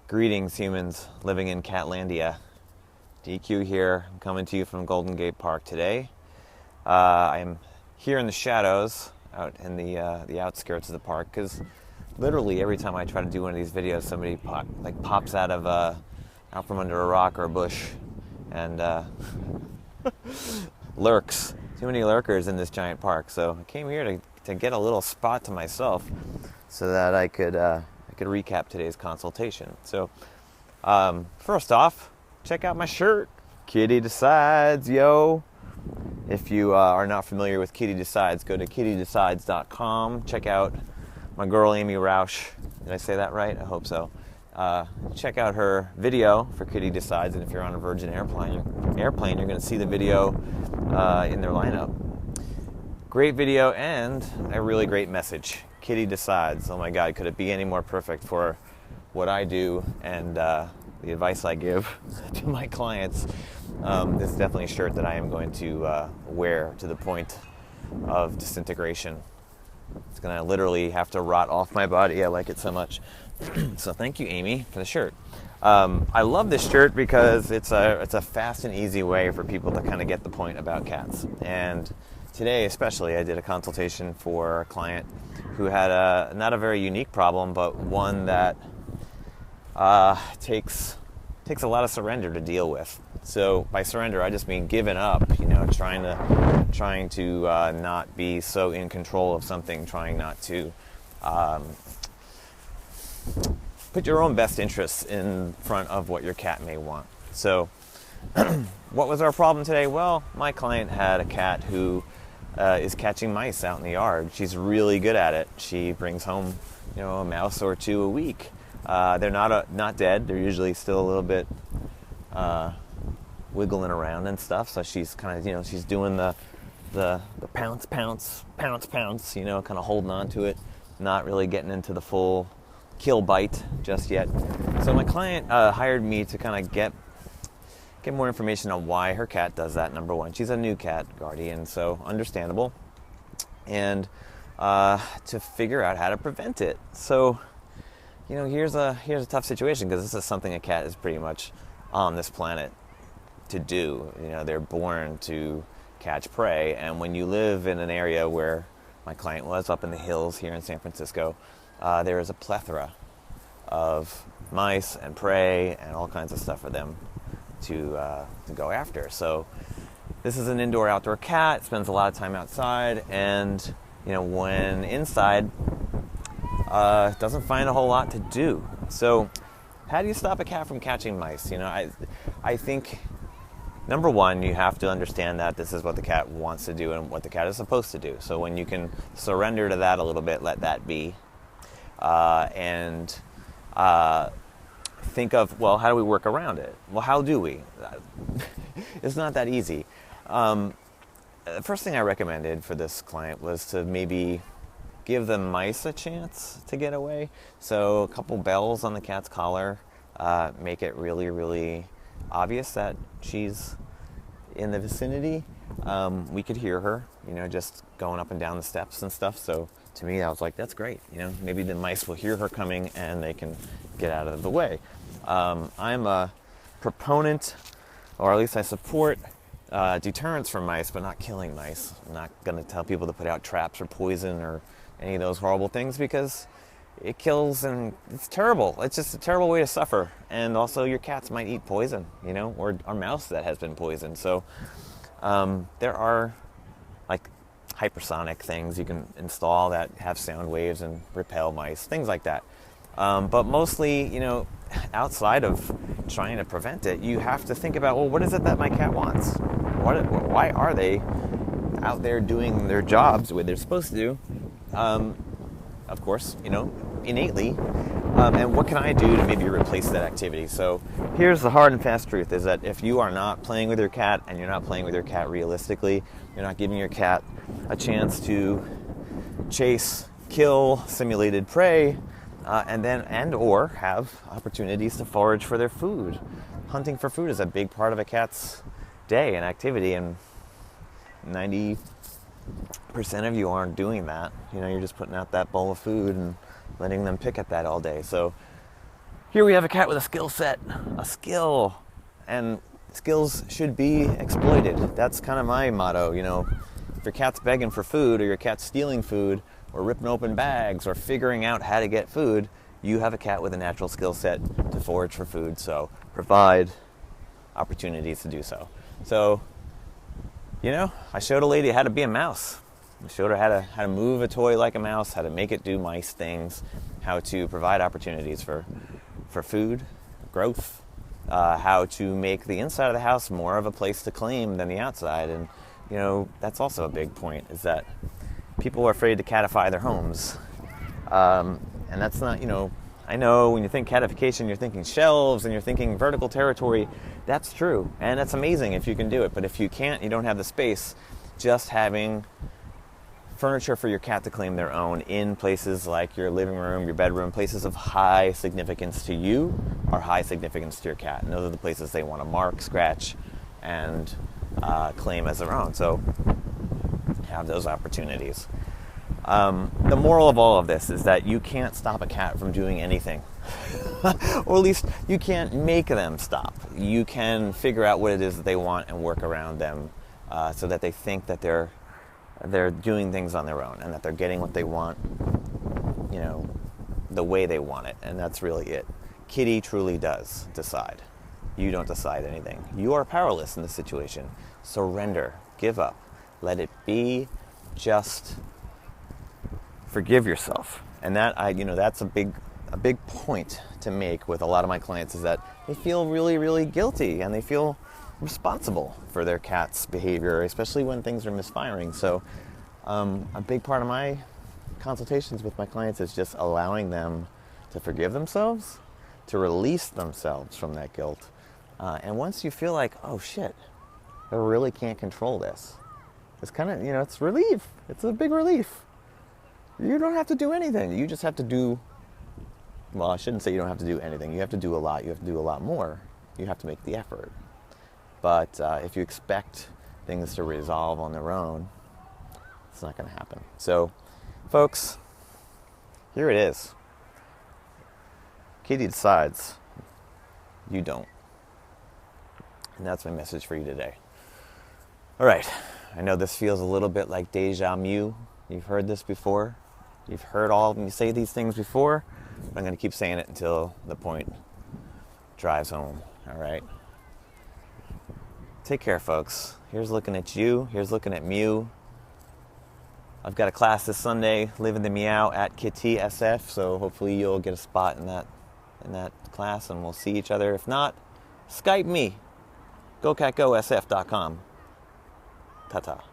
Greetings, humans living in Catlandia. DQ here. I'm coming to you from Golden Gate Park today. I'm here in the shadows, out in the outskirts of the park, because literally every time I try to do one of these videos, somebody pops out from under a rock or a bush and lurks. Too many lurkers in this giant park. So I came here to get a little spot to myself, so that I could recap today's consultation. So first off, check out my shirt. Kitty Decides, yo. If you are not familiar with Kitty Decides, go to kittydecides.com. Check out my girl Amy Roush. Did I say that right? I hope so. Check out her video for Kitty Decides, and if you're on a Virgin airplane, you're going to see the video in their lineup. Great video and a really great message. Kitty Decides. Oh my God, could it be any more perfect for what I do and the advice I give to my clients? This is definitely a shirt that I am going to wear to the point of disintegration. It's going to literally have to rot off my body. I like it so much. So thank you, Amy, for the shirt. I love this shirt because it's a fast and easy way for people to kind of get the point about cats. And today especially, I did a consultation for a client who had not a very unique problem, but one that takes a lot of surrender to deal with. So by surrender, I just mean giving up, trying to not be so in control of something, trying not to put your own best interests in front of what your cat may want. So what was our problem today? Well, my client had a cat who is catching mice out in the yard. She's really good at it. She brings home, a mouse or two a week. They're not dead. They're usually still a little bit wiggling around and stuff. So she's kind of, she's doing the pounce, kind of holding on to it, not really getting into the full kill bite just yet. So my client hired me to kind of get more information on why her cat does that. Number one, she's a new cat guardian, so understandable, and to figure out how to prevent it. So, here's a tough situation, because this is something a cat is pretty much on this planet to do. They're born to catch prey, and when you live in an area where my client was, up in the hills here in San Francisco, there is a plethora of mice and prey and all kinds of stuff for them to go after. So this is an indoor-outdoor cat, spends a lot of time outside, and when inside, doesn't find a whole lot to do. So how do you stop a cat from catching mice? I think, number one, you have to understand that this is what the cat wants to do and what the cat is supposed to do. So when you can surrender to that a little bit, let that be, and think of, well, how do we work around it? Well, how do we? It's not that easy. The first thing I recommended for this client was to maybe give the mice a chance to get away. So a couple bells on the cat's collar make it really, really obvious that she's in the vicinity. We could hear her, just going up and down the steps and stuff. So to me, I was like, that's great. Maybe the mice will hear her coming and they can get out of the way. I'm a proponent, or at least I support deterrence for mice, but not killing mice. I'm not going to tell people to put out traps or poison or any of those horrible things, because it kills and it's terrible. It's just a terrible way to suffer. And also your cats might eat poison, or mouse that has been poisoned. So there are hypersonic things you can install that have sound waves and repel mice, things like that. But mostly, outside of trying to prevent it, you have to think about, well, what is it that my cat wants? Why are they out there doing their jobs the way they're supposed to do? Of course, innately. And what can I do to maybe replace that activity? So here's the hard and fast truth, is that if you are not playing with your cat, and you're not playing with your cat realistically, you're not giving your cat a chance to chase, kill simulated prey, or have opportunities to forage for their food. Hunting for food is a big part of a cat's day and activity, and 90% of you aren't doing that. You're just putting out that bowl of food and letting them pick at that all day. So Here we have a cat with a skill set, a skill, and skills should be exploited. That's kind of my motto, you know. If your cat's begging for food, or your cat's stealing food, or ripping open bags, or figuring out how to get food, you have a cat with a natural skill set to forage for food, so provide opportunities to do so. So, you know, I showed a lady how to be a mouse. I showed her how to move a toy like a mouse, how to make it do mice things, how to provide opportunities for food, growth, how to make the inside of the house more of a place to claim than the outside. And, you know, that's also a big point, is that people are afraid to catify their homes. And that's not, you know, I know when you think catification, you're thinking shelves and you're thinking vertical territory. That's true. And that's amazing if you can do it. But if you can't, you don't have the space, just having furniture for your cat to claim their own in places like your living room, your bedroom, places of high significance to you are high significance to your cat. And those are the places they want to mark, scratch, and claim as their own. So have those opportunities. The moral of all of this is that you can't stop a cat from doing anything. Or at least you can't make them stop. You can figure out what it is that they want and work around them so that they think that they're doing things on their own and that they're getting what they want, you know, the way they want it. And that's really it. Kitty truly does decide. You don't decide anything. You are powerless in this situation. Surrender. Give up. Let it be. Just forgive yourself. And that, that's a big point to make with a lot of my clients, is that they feel really, really guilty and they feel responsible for their cat's behavior, especially when things are misfiring. So a big part of my consultations with my clients is just allowing them to forgive themselves, to release themselves from that guilt. And once you feel like, oh shit, I really can't control this, it's kind of, it's relief. It's a big relief. You don't have to do anything. You just have to do, well, I shouldn't say you don't have to do anything. You have to do a lot. You have to do a lot more. You have to make the effort. But if you expect things to resolve on their own, it's not going to happen. So, folks, here it is. Kitty decides. You don't. And that's my message for you today. All right. I know this feels a little bit like deja vu. You've heard this before. You've heard all of me say these things before. But I'm going to keep saying it until the point drives home. All right? Take care, folks. Here's looking at you. Here's looking at Mew. I've got a class this Sunday, Living the Meow at Kitty SF. So hopefully you'll get a spot in that class, and we'll see each other. If not, Skype me. GoCatGoSF.com. Ta-ta.